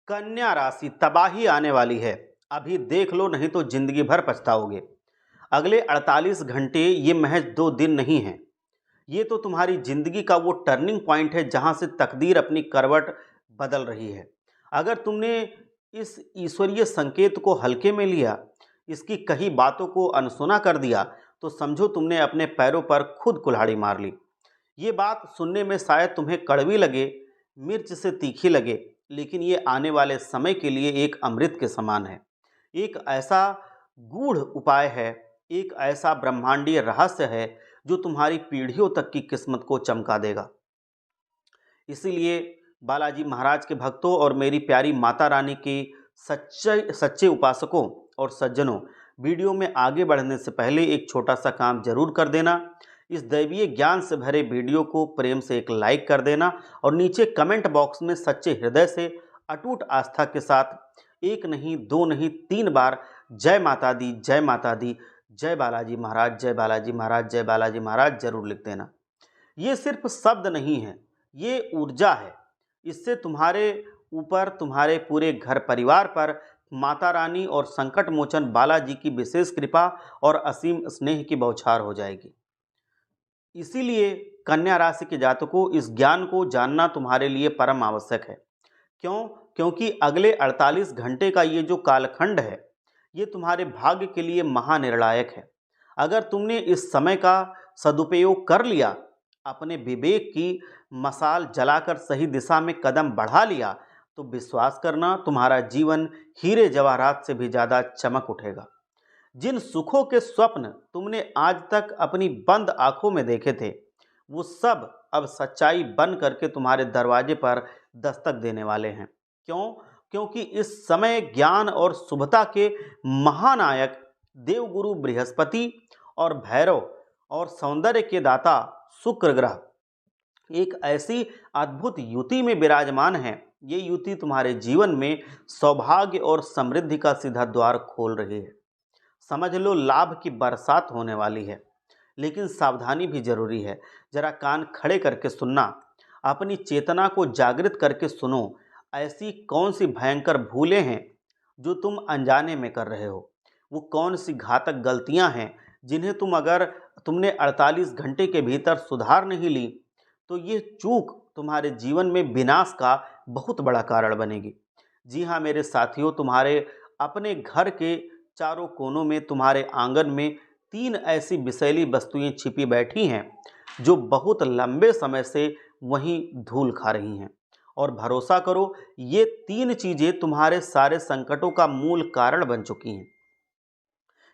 कन्या राशि तबाही आने वाली है। अभी देख लो, नहीं तो जिंदगी भर पछताओगे। अगले 48 घंटे ये महज 2 दिन नहीं हैं। ये तो तुम्हारी जिंदगी का वो टर्निंग पॉइंट है जहां से तकदीर अपनी करवट बदल रही है। अगर तुमने इस ईश्वरीय संकेत को हल्के में लिया, इसकी कही बातों को अनसुना कर दिया, तो समझो तुमने अपने पैरों पर खुद कुल्हाड़ी मार ली। ये बात सुनने में शायद तुम्हें कड़वी लगे, मिर्च से तीखी लगे, लेकिन ये आने वाले समय के लिए एक अमृत के समान है। एक ऐसा गूढ़ उपाय है, एक ऐसा ब्रह्मांडीय रहस्य है जो तुम्हारी पीढ़ियों तक की किस्मत को चमका देगा। इसीलिए बालाजी महाराज के भक्तों और मेरी प्यारी माता रानी की सच्चे सच्चे उपासकों और सज्जनों, वीडियो में आगे बढ़ने से पहले एक छोटा सा काम जरूर कर देना। इस दैवीय ज्ञान से भरे वीडियो को प्रेम से एक लाइक कर देना और नीचे कमेंट बॉक्स में सच्चे हृदय से अटूट आस्था के साथ एक नहीं, दो नहीं, 3 बार जय माता दी, जय माता दी, जय बालाजी महाराज, जय बालाजी महाराज, जय बालाजी महाराज जरूर लिख देना। ये सिर्फ शब्द नहीं है, ये ऊर्जा है। इससे तुम्हारे ऊपर, तुम्हारे पूरे घर परिवार पर माता रानी और संकट मोचन बालाजी की विशेष कृपा और असीम स्नेह की बौछार हो जाएगी। इसीलिए कन्या राशि के जातकों, इस ज्ञान को जानना तुम्हारे लिए परम आवश्यक है। क्यों? क्योंकि अगले 48 घंटे का ये जो कालखंड है, ये तुम्हारे भाग्य के लिए महानिर्णायक है। अगर तुमने इस समय का सदुपयोग कर लिया, अपने विवेक की मशाल जलाकर सही दिशा में कदम बढ़ा लिया, तो विश्वास करना, तुम्हारा जीवन हीरे जवाहरात से भी ज़्यादा चमक उठेगा। जिन सुखों के स्वप्न तुमने आज तक अपनी बंद आंखों में देखे थे, वो सब अब सच्चाई बन करके तुम्हारे दरवाजे पर दस्तक देने वाले हैं। क्यों? क्योंकि इस समय ज्ञान और शुभता के महानायक देवगुरु बृहस्पति और भैरव और सौंदर्य के दाता शुक्र ग्रह एक ऐसी अद्भुत युति में विराजमान है। ये युति तुम्हारे जीवन में सौभाग्य और समृद्धि का सीधा द्वार खोल रही है। समझ लो, लाभ की बरसात होने वाली है। लेकिन सावधानी भी जरूरी है। जरा कान खड़े करके सुनना, अपनी चेतना को जागृत करके सुनो। ऐसी कौन सी भयंकर भूलें हैं जो तुम अनजाने में कर रहे हो? वो कौन सी घातक गलतियां हैं जिन्हें अगर तुमने 48 घंटे के भीतर सुधार नहीं ली, तो ये चूक तुम्हारे जीवन में विनाश का बहुत बड़ा कारण बनेगी। जी हाँ मेरे साथियों, तुम्हारे अपने घर के चारों कोनों में, तुम्हारे आंगन में 3 ऐसी विषैली वस्तुएं छिपी बैठी हैं जो बहुत लंबे समय से वहीं धूल खा रही हैं। और भरोसा करो, ये 3 चीजें तुम्हारे सारे संकटों का मूल कारण बन चुकी हैं।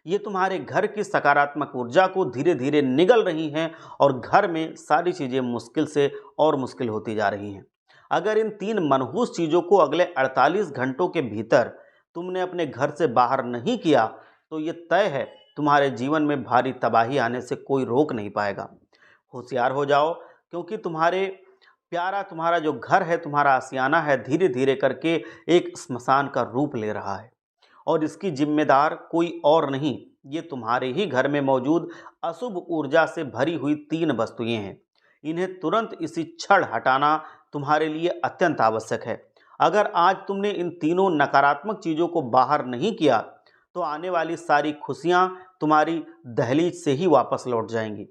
ये तुम्हारे घर की सकारात्मक ऊर्जा को धीरे धीरे निगल रही हैं और घर में सारी चीज़ें मुश्किल से और मुश्किल होती जा रही हैं। अगर इन 3 मनहूस चीज़ों को अगले 48 घंटों के भीतर तुमने अपने घर से बाहर नहीं किया, तो ये तय है, तुम्हारे जीवन में भारी तबाही आने से कोई रोक नहीं पाएगा। होशियार हो जाओ, क्योंकि तुम्हारा जो घर है, तुम्हारा आशियाना है, धीरे धीरे करके एक स्मशान का रूप ले रहा है। और इसकी जिम्मेदार कोई और नहीं, ये तुम्हारे ही घर में मौजूद अशुभ ऊर्जा से भरी हुई 3 वस्तुएं हैं। इन्हें तुरंत इसी क्षण हटाना तुम्हारे लिए अत्यंत आवश्यक है। अगर आज तुमने इन तीनों नकारात्मक चीज़ों को बाहर नहीं किया, तो आने वाली सारी खुशियां तुम्हारी दहलीज से ही वापस लौट जाएंगी।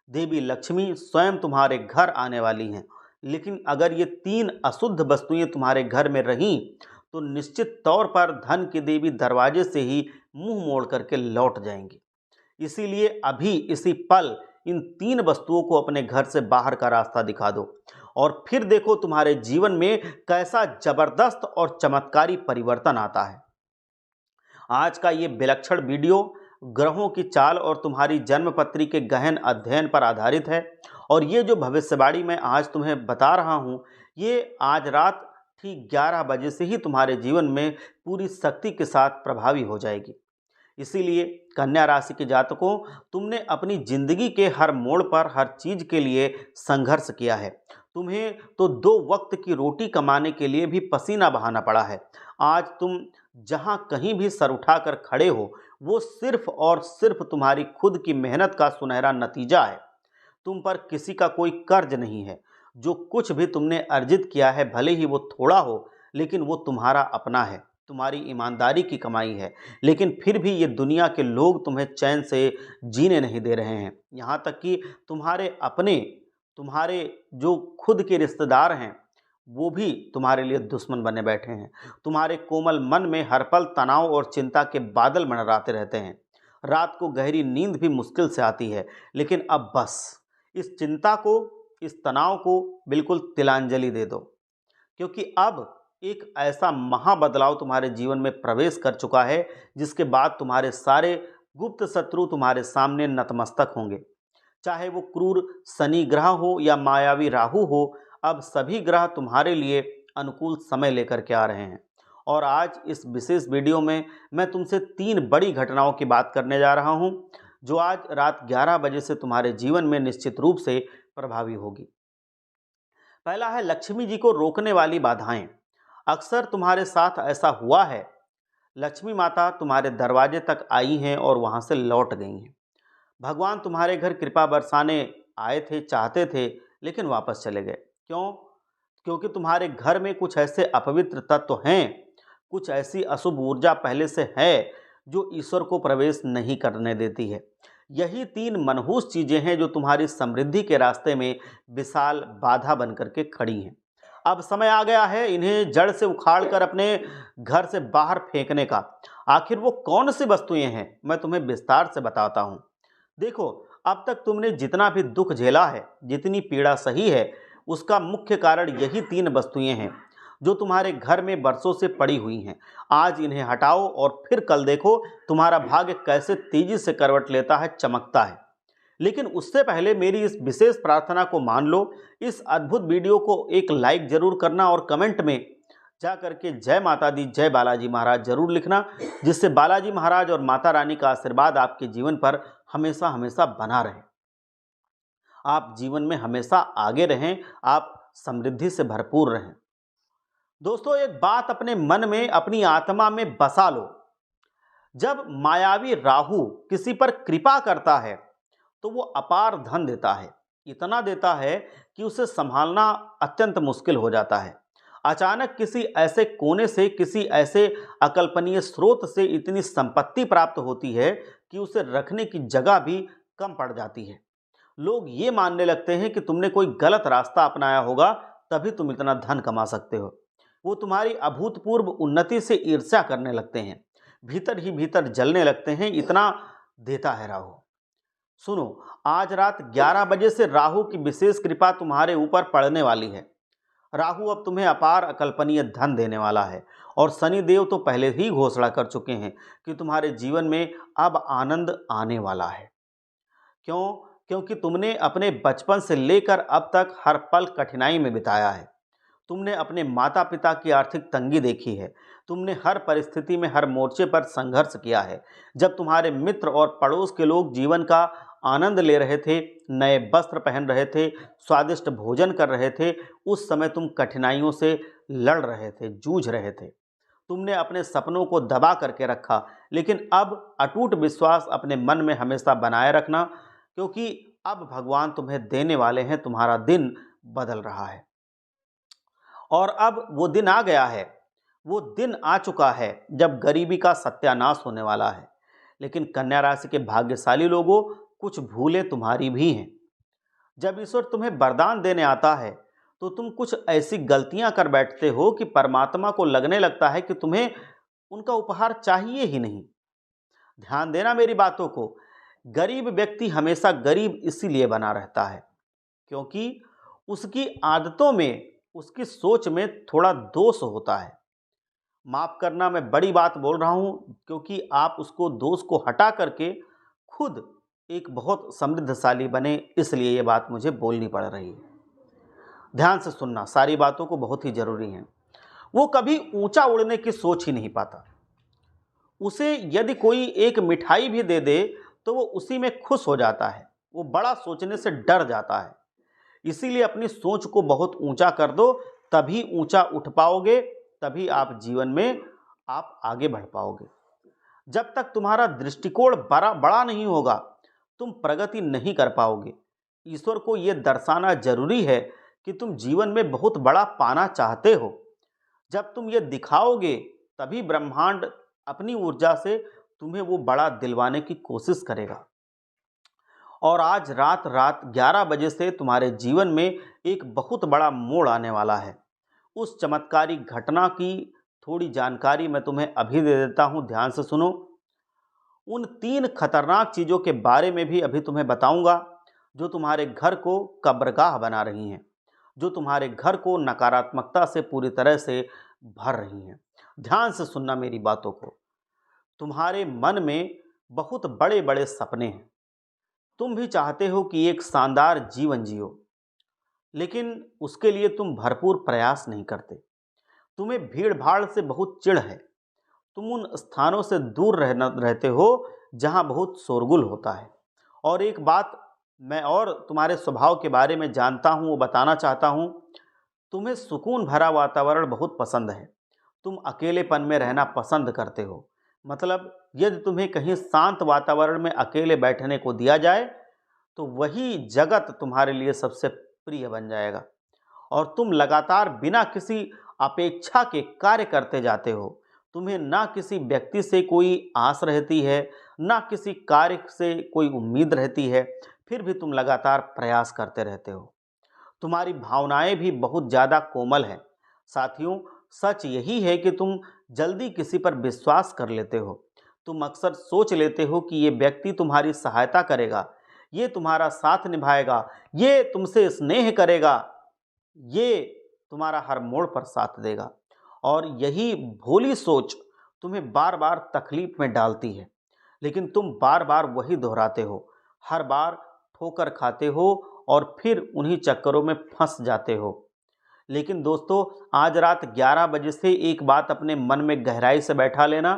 देवी लक्ष्मी स्वयं तुम्हारे घर आने वाली हैं। लेकिन अगर ये 3 अशुद्ध वस्तुएं तुम्हारे घर में रहीं, तो निश्चित तौर पर धन की देवी दरवाजे से ही मुंह मोड़ करके लौट जाएंगी। इसीलिए अभी इसी पल इन 3 वस्तुओं को अपने घर से बाहर का रास्ता दिखा दो और फिर देखो तुम्हारे जीवन में कैसा जबरदस्त और चमत्कारी परिवर्तन आता है। आज का ये विलक्षण वीडियो ग्रहों की चाल और तुम्हारी जन्म पत्री के गहन अध्ययन पर आधारित है। और ये जो भविष्यवाणी मैं आज तुम्हें बता रहा हूँ, ये आज रात ठीक 11 बजे से ही तुम्हारे जीवन में पूरी शक्ति के साथ प्रभावी हो जाएगी। इसीलिए कन्या राशि के जातकों, तुमने अपनी जिंदगी के हर मोड़ पर हर चीज के लिए संघर्ष किया है। तुम्हें तो 2 वक्त की रोटी कमाने के लिए भी पसीना बहाना पड़ा है। आज तुम जहां कहीं भी सर उठाकर खड़े हो, वो सिर्फ और सिर्फ तुम्हारी खुद की मेहनत का सुनहरा नतीजा है। तुम पर किसी का कोई कर्ज नहीं है। जो कुछ भी तुमने अर्जित किया है, भले ही वो थोड़ा हो, लेकिन वो तुम्हारा अपना है, तुम्हारी ईमानदारी की कमाई है। लेकिन फिर भी ये दुनिया के लोग तुम्हें चैन से जीने नहीं दे रहे हैं। यहाँ तक कि तुम्हारे अपने, तुम्हारे जो खुद के रिश्तेदार हैं, वो भी तुम्हारे लिए दुश्मन बने बैठे हैं। तुम्हारे कोमल मन में हर पल तनाव और चिंता के बादल मंडराते रहते हैं। रात को गहरी नींद भी मुश्किल से आती है। लेकिन अब बस इस चिंता को, इस तनाव को बिल्कुल तिलांजलि दे दो, क्योंकि अब एक ऐसा महाबदलाव तुम्हारे जीवन में प्रवेश कर चुका है जिसके बाद तुम्हारे सारे गुप्त शत्रु तुम्हारे सामने नतमस्तक होंगे। चाहे वो क्रूर शनि ग्रह हो या मायावी राहु हो, अब सभी ग्रह तुम्हारे लिए अनुकूल समय लेकर के आ रहे हैं। और आज इस विशेष वीडियो में मैं तुमसे 3 बड़ी घटनाओं की बात करने जा रहा हूं, जो आज रात 11 बजे से तुम्हारे जीवन में निश्चित रूप से प्रभावी होगी। पहला है लक्ष्मी जी को रोकने वाली बाधाएं। अक्सर तुम्हारे साथ ऐसा हुआ है, लक्ष्मी माता तुम्हारे दरवाजे तक आई हैं और वहां से लौट गई हैं। भगवान तुम्हारे घर कृपा बरसाने आए थे, चाहते थे, लेकिन वापस चले गए। क्यों? क्योंकि तुम्हारे घर में कुछ ऐसे अपवित्र तत्व हैं, कुछ ऐसी अशुभ ऊर्जा पहले से है जो ईश्वर को प्रवेश नहीं करने देती है। यही 3 मनहूस चीजें हैं जो तुम्हारी समृद्धि के रास्ते में विशाल बाधा बनकर के खड़ी हैं। अब समय आ गया है इन्हें जड़ से उखाड़कर अपने घर से बाहर फेंकने का। आखिर वो कौन सी वस्तुएं हैं, मैं तुम्हें विस्तार से बताता हूं। देखो, अब तक तुमने जितना भी दुख झेला है, जितनी पीड़ा सही है, उसका मुख्य कारण यही 3 वस्तुएं हैं जो तुम्हारे घर में बरसों से पड़ी हुई हैं। आज इन्हें हटाओ और फिर कल देखो तुम्हारा भाग्य कैसे तेजी से करवट लेता है, चमकता है। लेकिन उससे पहले मेरी इस विशेष प्रार्थना को मान लो। इस अद्भुत वीडियो को एक लाइक जरूर करना और कमेंट में जा करके जय माता दी, जय बालाजी महाराज जरूर लिखना, जिससे बालाजी महाराज और माता रानी का आशीर्वाद आपके जीवन पर हमेशा हमेशा बना रहे। आप जीवन में हमेशा आगे रहें, आप समृद्धि से भरपूर रहें। दोस्तों, एक बात अपने मन में, अपनी आत्मा में बसा लो। जब मायावी राहु किसी पर कृपा करता है तो वो अपार धन देता है। इतना देता है कि उसे संभालना अत्यंत मुश्किल हो जाता है। अचानक किसी ऐसे कोने से, किसी ऐसे अकल्पनीय स्रोत से इतनी संपत्ति प्राप्त होती है कि उसे रखने की जगह भी कम पड़ जाती है। लोग ये मानने लगते हैं कि तुमने कोई गलत रास्ता अपनाया होगा, तभी तुम इतना धन कमा सकते हो। वो तुम्हारी अभूतपूर्व उन्नति से ईर्ष्या करने लगते हैं, भीतर ही भीतर जलने लगते हैं। इतना देता है राहु। सुनो, आज रात 11 बजे से राहु की विशेष कृपा तुम्हारे ऊपर पड़ने वाली है। राहु अब तुम्हें अपार अकल्पनीय धन देने वाला है और शनि देव तो पहले ही घोषणा कर चुके हैं कि तुम्हारे जीवन में अब आनंद आने वाला है। क्यों? क्योंकि तुमने अपने बचपन से लेकर अब तक हर पल कठिनाई में बिताया है। तुमने अपने माता पिता की आर्थिक तंगी देखी है। तुमने हर परिस्थिति में, हर मोर्चे पर संघर्ष किया है। जब तुम्हारे मित्र और पड़ोस के लोग जीवन का आनंद ले रहे थे, नए वस्त्र पहन रहे थे, स्वादिष्ट भोजन कर रहे थे, उस समय तुम कठिनाइयों से लड़ रहे थे, जूझ रहे थे। तुमने अपने सपनों को दबा करके रखा, लेकिन अब अटूट विश्वास अपने मन में हमेशा बनाए रखना, क्योंकि अब भगवान तुम्हें देने वाले हैं। तुम्हारा दिन बदल रहा है और अब वो दिन आ गया है, वो दिन आ चुका है जब गरीबी का सत्यानाश होने वाला है। लेकिन कन्या राशि के भाग्यशाली लोगों, कुछ भूलें तुम्हारी भी हैं। जब ईश्वर तुम्हें वरदान देने आता है तो तुम कुछ ऐसी गलतियां कर बैठते हो कि परमात्मा को लगने लगता है कि तुम्हें उनका उपहार चाहिए ही नहीं। ध्यान देना मेरी बातों को। गरीब व्यक्ति हमेशा गरीब इसीलिए बना रहता है क्योंकि उसकी आदतों में, उसकी सोच में थोड़ा दोष होता है। माफ करना, मैं बड़ी बात बोल रहा हूं, क्योंकि आप उसको, दोष को हटा करके खुद एक बहुत समृद्धशाली बने, इसलिए ये बात मुझे बोलनी पड़ रही है। ध्यान से सुनना, सारी बातों को बहुत ही जरूरी है। वो कभी ऊंचा उड़ने की सोच ही नहीं पाता। उसे यदि कोई एक मिठाई भी दे दे तो वो उसी में खुश हो जाता है। वो बड़ा सोचने से डर जाता है। इसीलिए अपनी सोच को बहुत ऊंचा कर दो, तभी ऊंचा उठ पाओगे, तभी आप जीवन में आप आगे बढ़ पाओगे। जब तक तुम्हारा दृष्टिकोण बड़ा नहीं होगा, तुम प्रगति नहीं कर पाओगे। ईश्वर को यह दर्शाना जरूरी है कि तुम जीवन में बहुत बड़ा पाना चाहते हो। जब तुम ये दिखाओगे तभी ब्रह्मांड अपनी ऊर्जा से तुम्हें वो बड़ा दिलवाने की कोशिश करेगा। और आज रात रात 11 बजे से तुम्हारे जीवन में एक बहुत बड़ा मोड़ आने वाला है। उस चमत्कारी घटना की थोड़ी जानकारी मैं तुम्हें अभी दे देता हूँ, ध्यान से सुनो। उन 3 खतरनाक चीज़ों के बारे में भी अभी तुम्हें बताऊंगा जो तुम्हारे घर को कब्रगाह बना रही हैं, जो तुम्हारे घर को नकारात्मकता से पूरी तरह से भर रही हैं। ध्यान से सुनना मेरी बातों को। तुम्हारे मन में बहुत बड़े बड़े सपने हैं। तुम भी चाहते हो कि एक शानदार जीवन जियो, लेकिन उसके लिए तुम भरपूर प्रयास नहीं करते। तुम्हें भीड़ भाड़ से बहुत चिढ़ है। तुम उन स्थानों से दूर रहते हो जहां बहुत शोरगुल होता है। और एक बात मैं और तुम्हारे स्वभाव के बारे में जानता हूं, वो बताना चाहता हूं। तुम्हें सुकून भरा वातावरण बहुत पसंद है। तुम अकेलेपन में रहना पसंद करते हो। मतलब यदि तुम्हें कहीं शांत वातावरण में अकेले बैठने को दिया जाए तो वही जगत तुम्हारे लिए सबसे प्रिय बन जाएगा। और तुम लगातार बिना किसी अपेक्षा के कार्य करते जाते हो। तुम्हें ना किसी व्यक्ति से कोई आस रहती है, ना किसी कार्य से कोई उम्मीद रहती है, फिर भी तुम लगातार प्रयास करते रहते हो। तुम्हारी भावनाएं भी बहुत ज़्यादा कोमल हैं। साथियों, सच यही है कि तुम जल्दी किसी पर विश्वास कर लेते हो। तुम अक्सर सोच लेते हो कि ये व्यक्ति तुम्हारी सहायता करेगा, ये तुम्हारा साथ निभाएगा, ये तुमसे स्नेह करेगा, ये तुम्हारा हर मोड़ पर साथ देगा। और यही भोली सोच तुम्हें बार बार तकलीफ में डालती है, लेकिन तुम बार बार वही दोहराते हो। हर बार ठोकर खाते हो और फिर उन्हीं चक्करों में फंस जाते हो। लेकिन दोस्तों, आज रात 11 बजे से एक बात अपने मन में गहराई से बैठा लेना।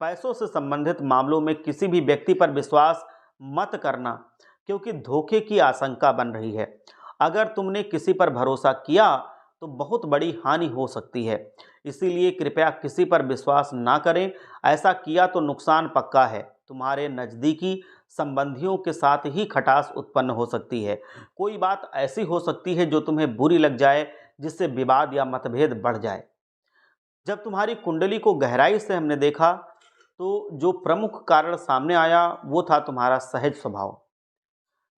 पैसों से संबंधित मामलों में किसी भी व्यक्ति पर विश्वास मत करना, क्योंकि धोखे की आशंका बन रही है। अगर तुमने किसी पर भरोसा किया तो बहुत बड़ी हानि हो सकती है। इसीलिए कृपया किसी पर विश्वास ना करें। ऐसा किया तो नुकसान पक्का है। तुम्हारे नज़दीकी संबंधियों के साथ ही खटास उत्पन्न हो सकती है। कोई बात ऐसी हो सकती है जो तुम्हें बुरी लग जाए, जिससे विवाद या मतभेद बढ़ जाए। जब तुम्हारी कुंडली को गहराई से हमने देखा तो जो प्रमुख कारण सामने आया वो था तुम्हारा सहज स्वभाव।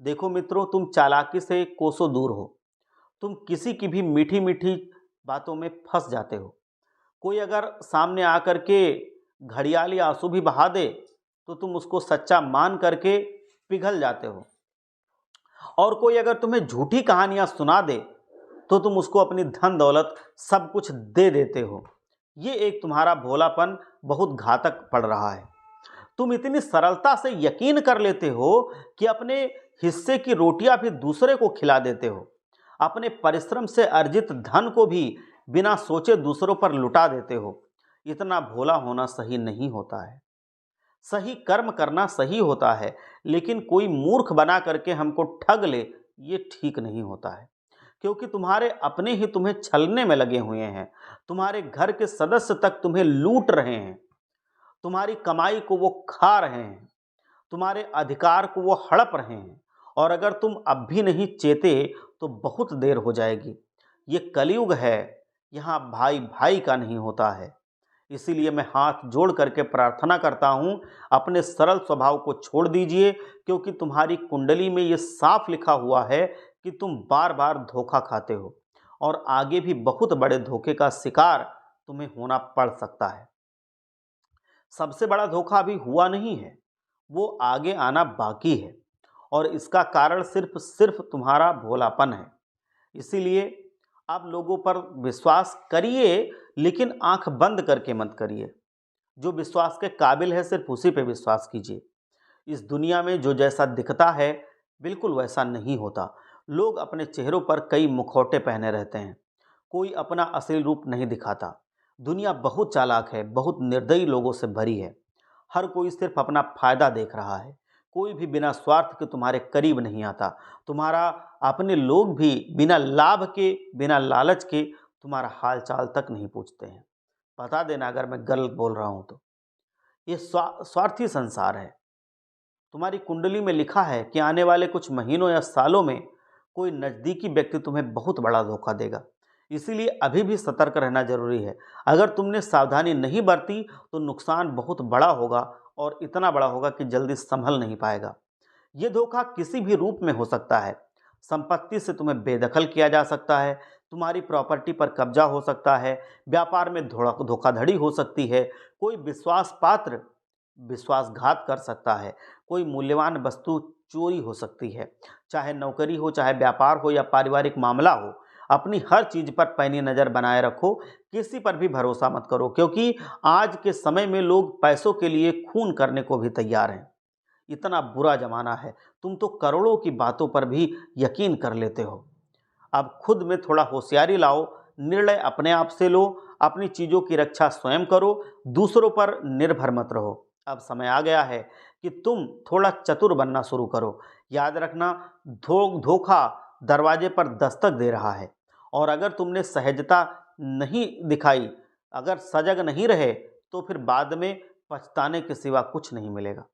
देखो मित्रों, तुम चालाकी से कोसों दूर हो। तुम किसी की भी मीठी मीठी बातों में फंस जाते हो। कोई अगर सामने आकर के घड़ियाली आंसू भी बहा दे तो तुम उसको सच्चा मान करके पिघल जाते हो। और कोई अगर तुम्हें झूठी कहानियां सुना दे तो तुम उसको अपनी धन दौलत सब कुछ दे देते हो। ये एक तुम्हारा भोलापन बहुत घातक पड़ रहा है। तुम इतनी सरलता से यकीन कर लेते हो कि अपने हिस्से की रोटियां भी दूसरे को खिला देते हो। अपने परिश्रम से अर्जित धन को भी बिना सोचे दूसरों पर लुटा देते हो। इतना भोला होना सही नहीं होता है। सही कर्म करना सही होता है, लेकिन कोई मूर्ख बना करके हमको ठग ले, ये ठीक नहीं होता है। क्योंकि तुम्हारे अपने ही तुम्हें छलने में लगे हुए हैं। तुम्हारे घर के सदस्य तक तुम्हें लूट रहे हैं। तुम्हारी कमाई को वो खा रहे हैं। तुम्हारे अधिकार को वो हड़प रहे हैं। और अगर तुम अब भी नहीं चेते तो बहुत देर हो जाएगी। ये कलयुग है, यहाँ भाई भाई का नहीं होता है। इसीलिए मैं हाथ जोड़ करके प्रार्थना करता हूँ, अपने सरल स्वभाव को छोड़ दीजिए, क्योंकि तुम्हारी कुंडली में ये साफ लिखा हुआ है कि तुम बार बार धोखा खाते हो और आगे भी बहुत बड़े धोखे का शिकार तुम्हें होना पड़ सकता है। सबसे बड़ा धोखा अभी हुआ नहीं है, वो आगे आना बाकी है। और इसका कारण सिर्फ सिर्फ तुम्हारा भोलापन है। इसीलिए आप लोगों पर विश्वास करिए, लेकिन आंख बंद करके मत करिए। जो विश्वास के काबिल है सिर्फ उसी पे विश्वास कीजिए। इस दुनिया में जो जैसा दिखता है बिल्कुल वैसा नहीं होता। लोग अपने चेहरों पर कई मुखौटे पहने रहते हैं, कोई अपना असली रूप नहीं दिखाता। दुनिया बहुत चालाक है, बहुत निर्दयी लोगों से भरी है। हर कोई सिर्फ अपना फायदा देख रहा है। कोई भी बिना स्वार्थ के तुम्हारे करीब नहीं आता। तुम्हारा अपने लोग भी बिना लाभ के, बिना लालच के तुम्हारा हाल चाल तक नहीं पूछते हैं। बता देना अगर मैं गलत बोल रहा हूँ तो। ये स्वार्थी संसार है। तुम्हारी कुंडली में लिखा है कि आने वाले कुछ महीनों या सालों में कोई नज़दीकी व्यक्ति तुम्हें बहुत बड़ा धोखा देगा। इसीलिए अभी भी सतर्क रहना जरूरी है। अगर तुमने सावधानी नहीं बरती तो नुकसान बहुत बड़ा होगा, और इतना बड़ा होगा कि जल्दी संभल नहीं पाएगा। ये धोखा किसी भी रूप में हो सकता है। संपत्ति से तुम्हें बेदखल किया जा सकता है, तुम्हारी प्रॉपर्टी पर कब्जा हो सकता है, व्यापार में धोखाधड़ी हो सकती है, कोई विश्वास पात्र विश्वासघात कर सकता है, कोई मूल्यवान वस्तु चोरी हो सकती है। चाहे नौकरी हो, चाहे व्यापार हो या पारिवारिक मामला हो, अपनी हर चीज पर पैनी नज़र बनाए रखो। किसी पर भी भरोसा मत करो, क्योंकि आज के समय में लोग पैसों के लिए खून करने को भी तैयार हैं। इतना बुरा जमाना है, तुम तो करोड़ों की बातों पर भी यकीन कर लेते हो। अब खुद में थोड़ा होशियारी लाओ, निर्णय अपने आप से लो, अपनी चीज़ों की रक्षा स्वयं करो, दूसरों पर निर्भर मत रहो। अब समय आ गया है कि तुम थोड़ा चतुर बनना शुरू करो। याद रखना, धोखा दरवाजे पर दस्तक दे रहा है, और अगर तुमने सहजता नहीं दिखाई, अगर सजग नहीं रहे, तो फिर बाद में पछताने के सिवा कुछ नहीं मिलेगा।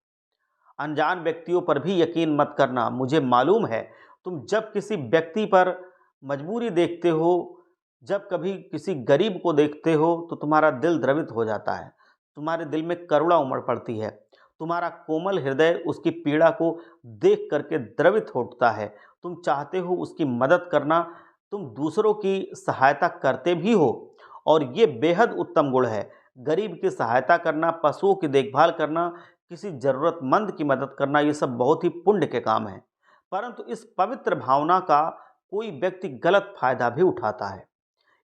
अनजान व्यक्तियों पर भी यकीन मत करना। मुझे मालूम है, तुम जब किसी व्यक्ति पर मजबूरी देखते हो, जब कभी किसी गरीब को देखते हो, तो तुम्हारा दिल द्रवित हो जाता है, तुम्हारे दिल में करुणा उमड़ पड़ती है, तुम्हारा कोमल हृदय उसकी पीड़ा को देख करके द्रवित हो उठता है। तुम चाहते हो उसकी मदद करना, तुम दूसरों की सहायता करते भी हो, और ये बेहद उत्तम गुण है। गरीब की सहायता करना, पशुओं की देखभाल करना, किसी ज़रूरतमंद की मदद करना, ये सब बहुत ही पुण्य के काम हैं। परंतु इस पवित्र भावना का कोई व्यक्ति गलत फायदा भी उठाता है।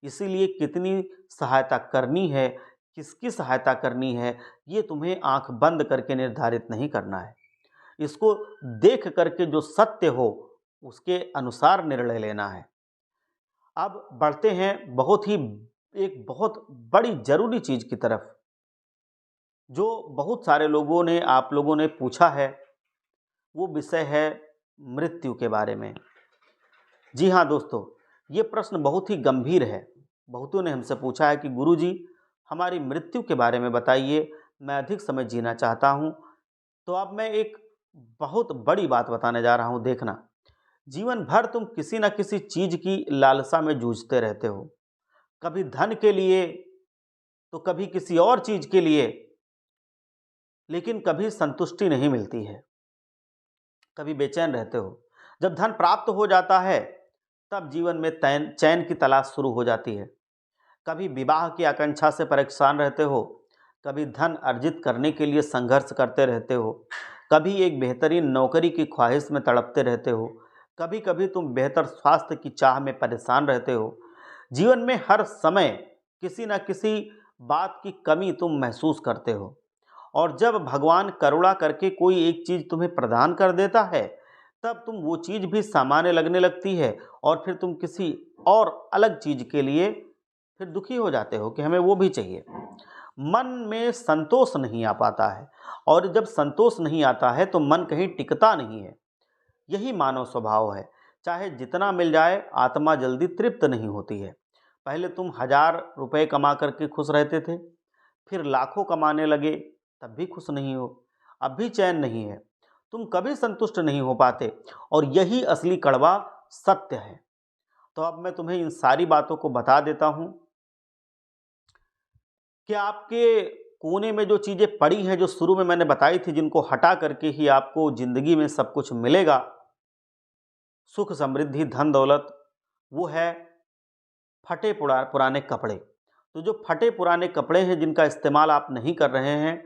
इसीलिए कितनी सहायता करनी है, किसकी सहायता करनी है, ये तुम्हें आंख बंद करके निर्धारित नहीं करना है। इसको देख करके जो सत्य हो, उसके अनुसार निर्णय लेना है। अब बढ़ते हैं एक बहुत बड़ी जरूरी चीज की तरफ, जो बहुत सारे लोगों ने, आप लोगों ने पूछा है। वो विषय है मृत्यु के बारे में। जी हाँ दोस्तों, ये प्रश्न बहुत ही गंभीर है। बहुतों ने हमसे पूछा है कि गुरुजी, हमारी मृत्यु के बारे में बताइए, मैं अधिक समय जीना चाहता हूँ। तो अब मैं एक बहुत बड़ी बात बताने जा रहा हूँ। देखना, जीवन भर तुम किसी न किसी चीज की लालसा में जूझते रहते हो। कभी धन के लिए, तो कभी किसी और चीज के लिए, लेकिन कभी संतुष्टि नहीं मिलती है, कभी बेचैन रहते हो। जब धन प्राप्त हो जाता है, तब जीवन में चैन की तलाश शुरू हो जाती है। कभी विवाह की आकांक्षा से परेशान रहते हो, कभी धन अर्जित करने के लिए संघर्ष करते रहते हो, कभी एक बेहतरीन नौकरी की ख्वाहिश में तड़पते रहते हो, कभी कभी तुम बेहतर स्वास्थ्य की चाह में परेशान रहते हो। जीवन में हर समय किसी न किसी बात की कमी तुम महसूस करते हो, और जब भगवान करुणा करके कोई एक चीज़ तुम्हें प्रदान कर देता है, तब तुम वो चीज़ भी सामान्य लगने लगती है, और फिर तुम किसी और अलग चीज़ के लिए फिर दुखी हो जाते हो कि हमें वो भी चाहिए। मन में संतोष नहीं आ पाता है, और जब संतोष नहीं आता है तो मन कहीं टिकता नहीं है। यही मानव स्वभाव है। चाहे जितना मिल जाए, आत्मा जल्दी तृप्त नहीं होती है। पहले तुम 1000 रुपये कमा करके खुश रहते थे, फिर लाखों कमाने लगे, तब भी खुश नहीं हो, अब भी चैन नहीं है, तुम कभी संतुष्ट नहीं हो पाते, और यही असली कड़वा सत्य है। तो अब मैं तुम्हें इन सारी बातों को बता देता हूं कि आपके कोने में जो चीज़ें पड़ी हैं, जो शुरू में मैंने बताई थी, जिनको हटा करके ही आपको ज़िंदगी में सब कुछ मिलेगा, सुख समृद्धि धन दौलत, वो है फटे पुराने कपड़े। तो जो फटे पुराने कपड़े हैं, जिनका इस्तेमाल आप नहीं कर रहे हैं,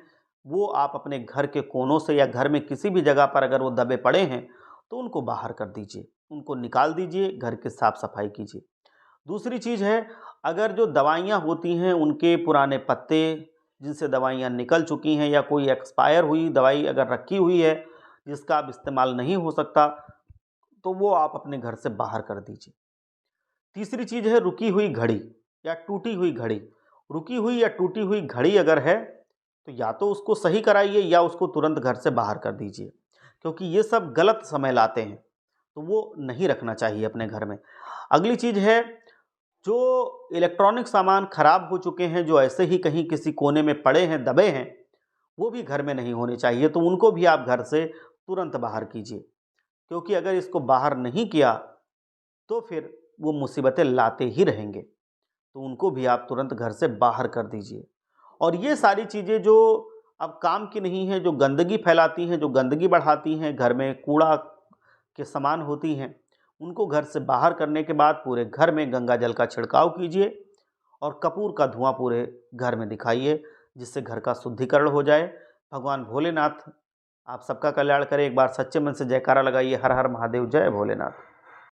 वो आप अपने घर के कोनों से या घर में किसी भी जगह पर अगर वो दबे पड़े हैं, तो उनको बाहर कर दीजिए, उनको निकाल दीजिए, घर की साफ सफाई कीजिए। दूसरी चीज़ है, अगर जो दवाइयाँ होती हैं, उनके पुराने पत्ते, जिनसे दवाइयाँ निकल चुकी हैं, या कोई एक्सपायर हुई दवाई अगर रखी हुई है जिसका अब इस्तेमाल नहीं हो सकता, तो वो आप अपने घर से बाहर कर दीजिए। तीसरी चीज़ है रुकी हुई घड़ी या टूटी हुई घड़ी। रुकी हुई या टूटी हुई घड़ी अगर है, तो या तो उसको सही कराइए या उसको तुरंत घर से बाहर कर दीजिए, क्योंकि ये सब गलत समय लाते हैं, तो वो नहीं रखना चाहिए अपने घर में। अगली चीज़ है, जो इलेक्ट्रॉनिक सामान खराब हो चुके हैं, जो ऐसे ही कहीं किसी कोने में पड़े हैं, दबे हैं, वो भी घर में नहीं होने चाहिए, तो उनको भी आप घर से तुरंत बाहर कीजिए। क्योंकि अगर इसको बाहर नहीं किया, तो फिर वो मुसीबतें लाते ही रहेंगे। तो उनको भी आप तुरंत घर से बाहर कर दीजिए। और ये सारी चीज़ें जो अब काम की नहीं हैं, जो गंदगी फैलाती हैं, जो गंदगी बढ़ाती हैं, घर में कूड़ा के समान होती हैं, उनको घर से बाहर करने के बाद पूरे घर में गंगा जल का छिड़काव कीजिए और कपूर का धुआं पूरे घर में दिखाइए, जिससे घर का शुद्धिकरण हो जाए। भगवान भोलेनाथ आप सबका कल्याण करें। एक बार सच्चे मन से जयकारा लगाइए, हर हर महादेव, जय भोलेनाथ।